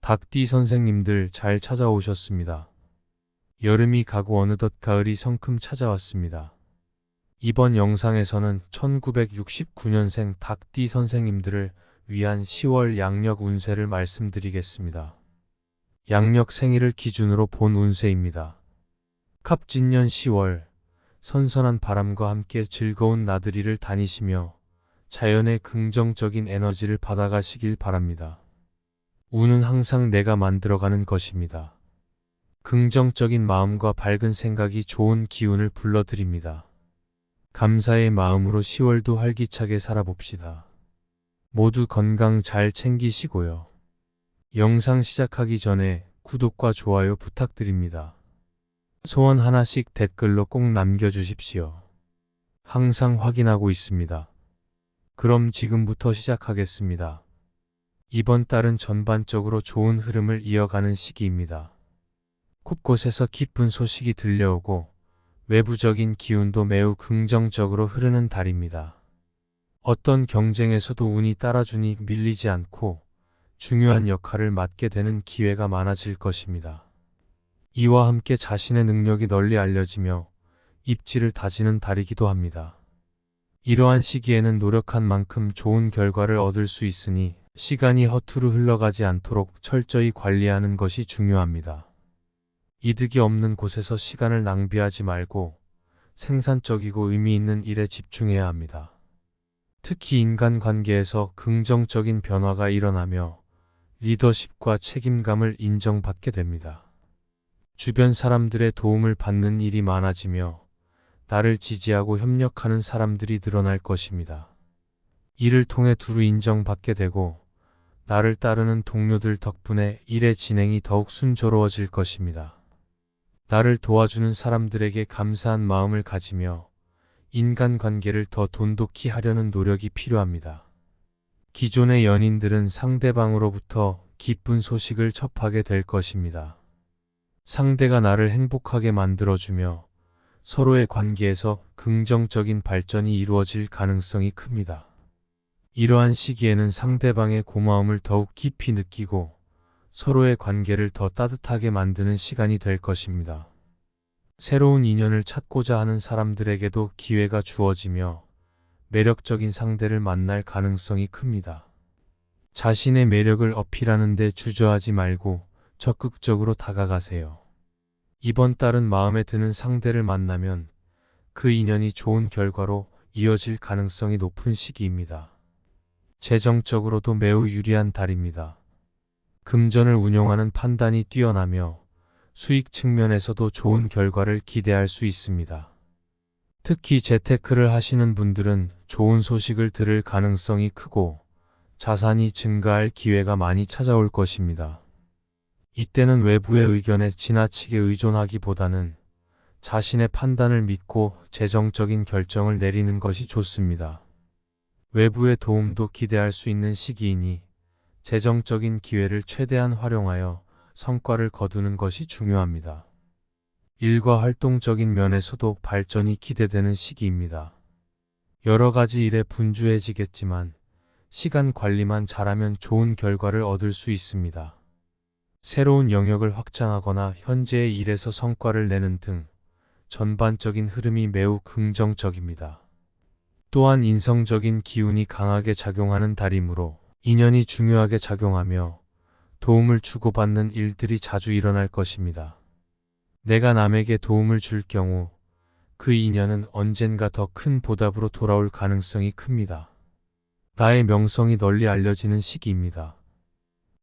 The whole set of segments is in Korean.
닭띠 선생님들 잘 찾아오셨습니다. 여름이 가고 어느덧 가을이 성큼 찾아왔습니다. 이번 영상에서는 1969년생 닭띠 선생님들을 위한 10월 양력 운세를 말씀드리겠습니다. 양력 생일을 기준으로 본 운세입니다. 갑진년 10월, 선선한 바람과 함께 즐거운 나들이를 다니시며 자연의 긍정적인 에너지를 받아가시길 바랍니다. 운은 항상 내가 만들어가는 것입니다. 긍정적인 마음과 밝은 생각이 좋은 기운을 불러드립니다. 감사의 마음으로 10월도 활기차게 살아봅시다. 모두 건강 잘 챙기시고요. 영상 시작하기 전에 구독과 좋아요 부탁드립니다. 소원 하나씩 댓글로 꼭 남겨주십시오. 항상 확인하고 있습니다. 그럼 지금부터 시작하겠습니다. 이번 달은 전반적으로 좋은 흐름을 이어가는 시기입니다. 곳곳에서 기쁜 소식이 들려오고 외부적인 기운도 매우 긍정적으로 흐르는 달입니다. 어떤 경쟁에서도 운이 따라주니 밀리지 않고 중요한 역할을 맡게 되는 기회가 많아질 것입니다. 이와 함께 자신의 능력이 널리 알려지며 입지를 다지는 달이기도 합니다. 이러한 시기에는 노력한 만큼 좋은 결과를 얻을 수 있으니 시간이 허투루 흘러가지 않도록 철저히 관리하는 것이 중요합니다. 이득이 없는 곳에서 시간을 낭비하지 말고 생산적이고 의미 있는 일에 집중해야 합니다. 특히 인간관계에서 긍정적인 변화가 일어나며 리더십과 책임감을 인정받게 됩니다. 주변 사람들의 도움을 받는 일이 많아지며 나를 지지하고 협력하는 사람들이 늘어날 것입니다. 이를 통해 두루 인정받게 되고 나를 따르는 동료들 덕분에 일의 진행이 더욱 순조로워질 것입니다. 나를 도와주는 사람들에게 감사한 마음을 가지며 인간관계를 더 돈독히 하려는 노력이 필요합니다. 기존의 연인들은 상대방으로부터 기쁜 소식을 접하게 될 것입니다. 상대가 나를 행복하게 만들어주며 서로의 관계에서 긍정적인 발전이 이루어질 가능성이 큽니다. 이러한 시기에는 상대방의 고마움을 더욱 깊이 느끼고 서로의 관계를 더 따뜻하게 만드는 시간이 될 것입니다. 새로운 인연을 찾고자 하는 사람들에게도 기회가 주어지며 매력적인 상대를 만날 가능성이 큽니다. 자신의 매력을 어필하는 데 주저하지 말고 적극적으로 다가가세요. 이번 달은 마음에 드는 상대를 만나면 그 인연이 좋은 결과로 이어질 가능성이 높은 시기입니다. 재정적으로도 매우 유리한 달입니다. 금전을 운용하는 판단이 뛰어나며 수익 측면에서도 좋은 결과를 기대할 수 있습니다. 특히 재테크를 하시는 분들은 좋은 소식을 들을 가능성이 크고 자산이 증가할 기회가 많이 찾아올 것입니다. 이때는 외부의 의견에 지나치게 의존하기보다는 자신의 판단을 믿고 재정적인 결정을 내리는 것이 좋습니다. 외부의 도움도 기대할 수 있는 시기이니 재정적인 기회를 최대한 활용하여 성과를 거두는 것이 중요합니다. 일과 활동적인 면에서도 발전이 기대되는 시기입니다. 여러 가지 일에 분주해지겠지만 시간 관리만 잘하면 좋은 결과를 얻을 수 있습니다. 새로운 영역을 확장하거나 현재의 일에서 성과를 내는 등 전반적인 흐름이 매우 긍정적입니다. 또한 인성적인 기운이 강하게 작용하는 달이므로 인연이 중요하게 작용하며 도움을 주고받는 일들이 자주 일어날 것입니다. 내가 남에게 도움을 줄 경우 그 인연은 언젠가 더 큰 보답으로 돌아올 가능성이 큽니다. 나의 명성이 널리 알려지는 시기입니다.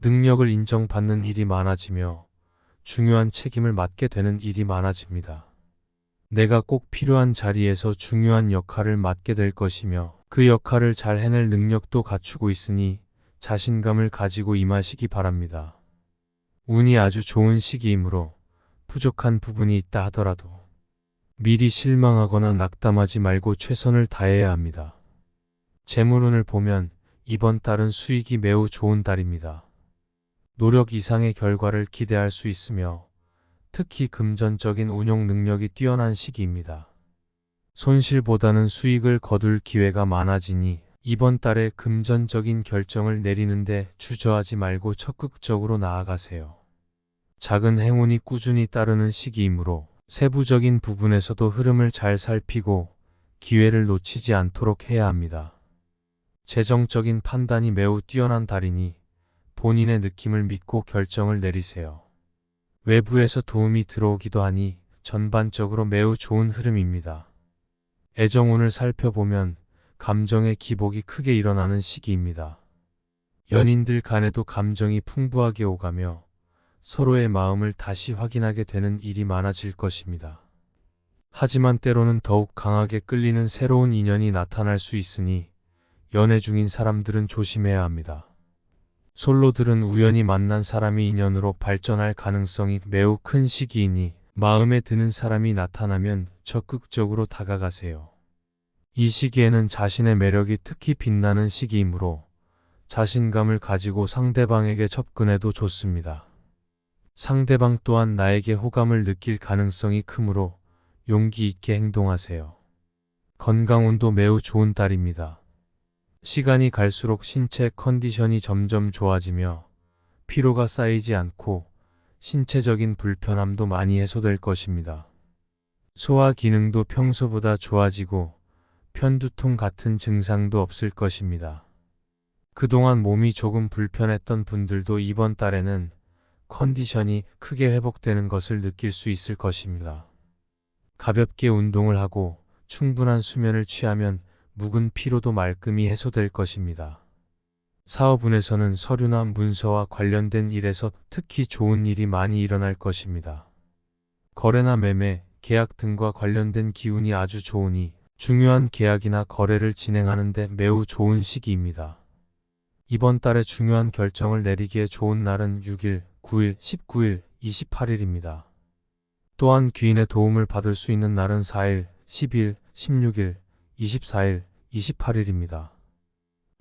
능력을 인정받는 일이 많아지며 중요한 책임을 맡게 되는 일이 많아집니다. 내가 꼭 필요한 자리에서 중요한 역할을 맡게 될 것이며 그 역할을 잘 해낼 능력도 갖추고 있으니 자신감을 가지고 임하시기 바랍니다. 운이 아주 좋은 시기이므로 부족한 부분이 있다 하더라도 미리 실망하거나 낙담하지 말고 최선을 다해야 합니다. 재물운을 보면 이번 달은 수익이 매우 좋은 달입니다. 노력 이상의 결과를 기대할 수 있으며 특히 금전적인 운용 능력이 뛰어난 시기입니다. 손실보다는 수익을 거둘 기회가 많아지니 이번 달에 금전적인 결정을 내리는데 주저하지 말고 적극적으로 나아가세요. 작은 행운이 꾸준히 따르는 시기이므로 세부적인 부분에서도 흐름을 잘 살피고 기회를 놓치지 않도록 해야 합니다. 재정적인 판단이 매우 뛰어난 달이니 본인의 느낌을 믿고 결정을 내리세요. 외부에서 도움이 들어오기도 하니 전반적으로 매우 좋은 흐름입니다. 애정운을 살펴보면 감정의 기복이 크게 일어나는 시기입니다. 연인들 간에도 감정이 풍부하게 오가며 서로의 마음을 다시 확인하게 되는 일이 많아질 것입니다. 하지만 때로는 더욱 강하게 끌리는 새로운 인연이 나타날 수 있으니 연애 중인 사람들은 조심해야 합니다. 솔로들은 우연히 만난 사람이 인연으로 발전할 가능성이 매우 큰 시기이니 마음에 드는 사람이 나타나면 적극적으로 다가가세요. 이 시기에는 자신의 매력이 특히 빛나는 시기이므로 자신감을 가지고 상대방에게 접근해도 좋습니다. 상대방 또한 나에게 호감을 느낄 가능성이 크므로 용기 있게 행동하세요. 건강운도 매우 좋은 달입니다. 시간이 갈수록 신체 컨디션이 점점 좋아지며 피로가 쌓이지 않고 신체적인 불편함도 많이 해소될 것입니다. 소화 기능도 평소보다 좋아지고 편두통 같은 증상도 없을 것입니다. 그동안 몸이 조금 불편했던 분들도 이번 달에는 컨디션이 크게 회복되는 것을 느낄 수 있을 것입니다. 가볍게 운동을 하고 충분한 수면을 취하면 묵은 피로도 말끔히 해소될 것입니다. 사업운에서는 서류나 문서와 관련된 일에서 특히 좋은 일이 많이 일어날 것입니다. 거래나 매매, 계약 등과 관련된 기운이 아주 좋으니 중요한 계약이나 거래를 진행하는 데 매우 좋은 시기입니다. 이번 달에 중요한 결정을 내리기에 좋은 날은 6일, 9일, 19일, 28일입니다. 또한 귀인의 도움을 받을 수 있는 날은 4일, 10일, 16일, 24일, 28일입니다.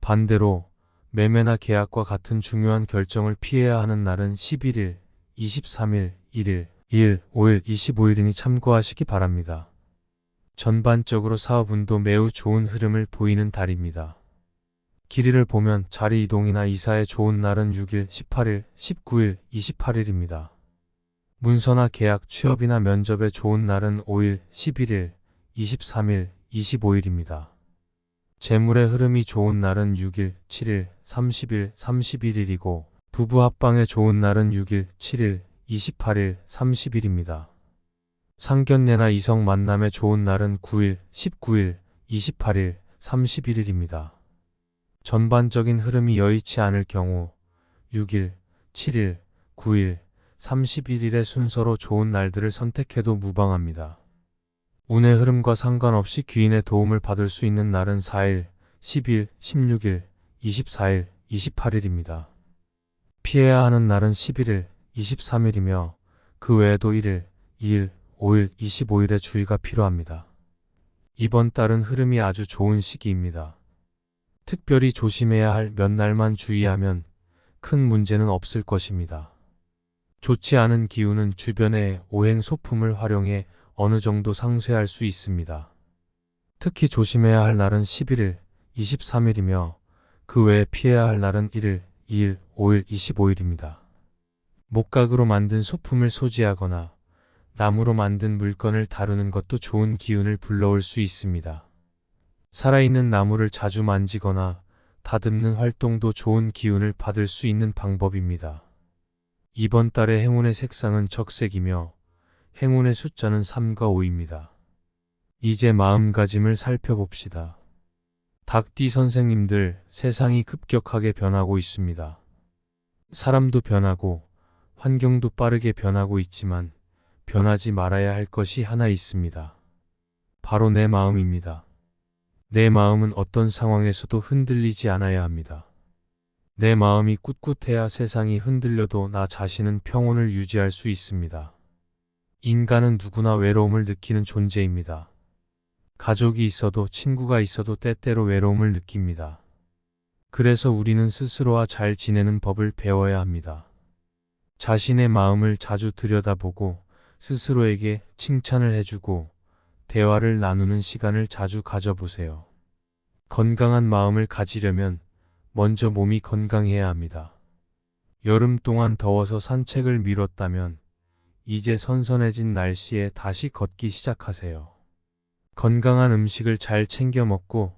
반대로 매매나 계약과 같은 중요한 결정을 피해야 하는 날은 11일, 23일, 1일, 2일, 5일, 25일이니 참고하시기 바랍니다. 전반적으로 사업운도 매우 좋은 흐름을 보이는 달입니다. 길이를 보면 자리 이동이나 이사에 좋은 날은 6일, 18일, 19일, 28일입니다. 문서나 계약, 취업이나 면접에 좋은 날은 5일, 11일, 23일, 25일입니다. 재물의 흐름이 좋은 날은 6일, 7일, 30일, 31일이고 부부 합방에 좋은 날은 6일, 7일, 28일, 30일입니다. 상견례나 이성 만남에 좋은 날은 9일, 19일, 28일, 31일입니다. 전반적인 흐름이 여의치 않을 경우 6일, 7일, 9일, 31일의 순서로 좋은 날들을 선택해도 무방합니다. 운의 흐름과 상관없이 귀인의 도움을 받을 수 있는 날은 4일, 10일, 16일, 24일, 28일입니다. 피해야 하는 날은 11일, 23일이며 그 외에도 1일, 2일, 5일, 25일에 주의가 필요합니다. 이번 달은 흐름이 아주 좋은 시기입니다. 특별히 조심해야 할 몇 날만 주의하면 큰 문제는 없을 것입니다. 좋지 않은 기운은 주변의 오행 소품을 활용해 어느 정도 상쇄할 수 있습니다. 특히 조심해야 할 날은 11일, 23일이며 그 외에 피해야 할 날은 1일, 2일, 5일, 25일입니다. 목각으로 만든 소품을 소지하거나 나무로 만든 물건을 다루는 것도 좋은 기운을 불러올 수 있습니다. 살아있는 나무를 자주 만지거나 다듬는 활동도 좋은 기운을 받을 수 있는 방법입니다. 이번 달의 행운의 색상은 적색이며 행운의 숫자는 3과 5입니다. 이제 마음가짐을 살펴봅시다. 닭띠 선생님들, 세상이 급격하게 변하고 있습니다. 사람도 변하고 환경도 빠르게 변하고 있지만 변하지 말아야 할 것이 하나 있습니다. 바로 내 마음입니다. 내 마음은 어떤 상황에서도 흔들리지 않아야 합니다. 내 마음이 꿋꿋해야 세상이 흔들려도 나 자신은 평온을 유지할 수 있습니다. 인간은 누구나 외로움을 느끼는 존재입니다. 가족이 있어도 친구가 있어도 때때로 외로움을 느낍니다. 그래서 우리는 스스로와 잘 지내는 법을 배워야 합니다. 자신의 마음을 자주 들여다보고 스스로에게 칭찬을 해주고 대화를 나누는 시간을 자주 가져보세요. 건강한 마음을 가지려면 먼저 몸이 건강해야 합니다. 여름 동안 더워서 산책을 미뤘다면 이제 선선해진 날씨에 다시 걷기 시작하세요. 건강한 음식을 잘 챙겨 먹고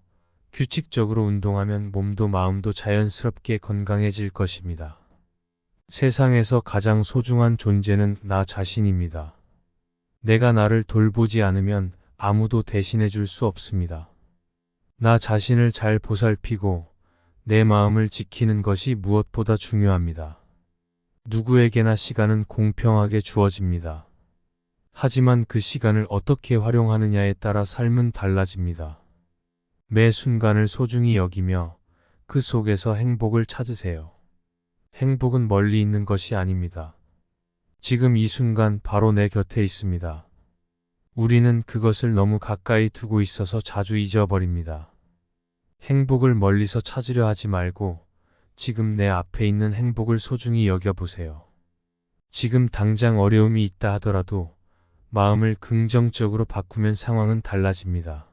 규칙적으로 운동하면 몸도 마음도 자연스럽게 건강해질 것입니다. 세상에서 가장 소중한 존재는 나 자신입니다. 내가 나를 돌보지 않으면 아무도 대신해 줄 수 없습니다. 나 자신을 잘 보살피고 내 마음을 지키는 것이 무엇보다 중요합니다. 누구에게나 시간은 공평하게 주어집니다. 하지만 그 시간을 어떻게 활용하느냐에 따라 삶은 달라집니다. 매 순간을 소중히 여기며 그 속에서 행복을 찾으세요. 행복은 멀리 있는 것이 아닙니다. 지금 이 순간 바로 내 곁에 있습니다. 우리는 그것을 너무 가까이 두고 있어서 자주 잊어버립니다. 행복을 멀리서 찾으려 하지 말고 지금 내 앞에 있는 행복을 소중히 여겨보세요. 지금 당장 어려움이 있다 하더라도 마음을 긍정적으로 바꾸면 상황은 달라집니다.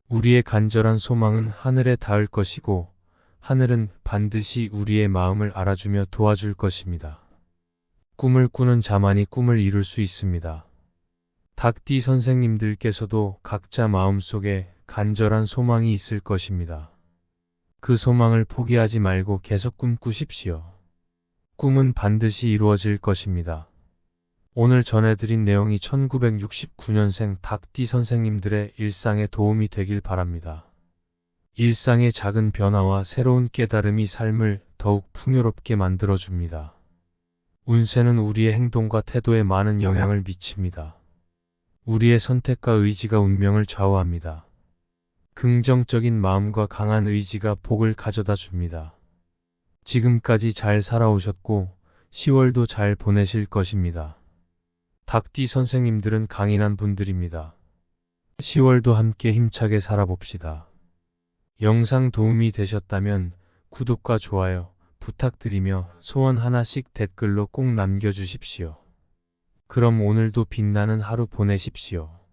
우리의 간절한 소망은 하늘에 닿을 것이고 하늘은 반드시 우리의 마음을 알아주며 도와줄 것입니다. 꿈을 꾸는 자만이 꿈을 이룰 수 있습니다. 닭띠 선생님들께서도 각자 마음속에 간절한 소망이 있을 것입니다. 그 소망을 포기하지 말고 계속 꿈꾸십시오. 꿈은 반드시 이루어질 것입니다. 오늘 전해드린 내용이 1969년생 닭띠 선생님들의 일상에 도움이 되길 바랍니다. 일상의 작은 변화와 새로운 깨달음이 삶을 더욱 풍요롭게 만들어줍니다. 운세는 우리의 행동과 태도에 많은 영향을 미칩니다. 우리의 선택과 의지가 운명을 좌우합니다. 긍정적인 마음과 강한 의지가 복을 가져다 줍니다. 지금까지 잘 살아오셨고 10월도 잘 보내실 것입니다. 닭띠 선생님들은 강인한 분들입니다. 10월도 함께 힘차게 살아봅시다. 영상 도움이 되셨다면 구독과 좋아요 부탁드리며 소원 하나씩 댓글로 꼭 남겨주십시오. 그럼 오늘도 빛나는 하루 보내십시오.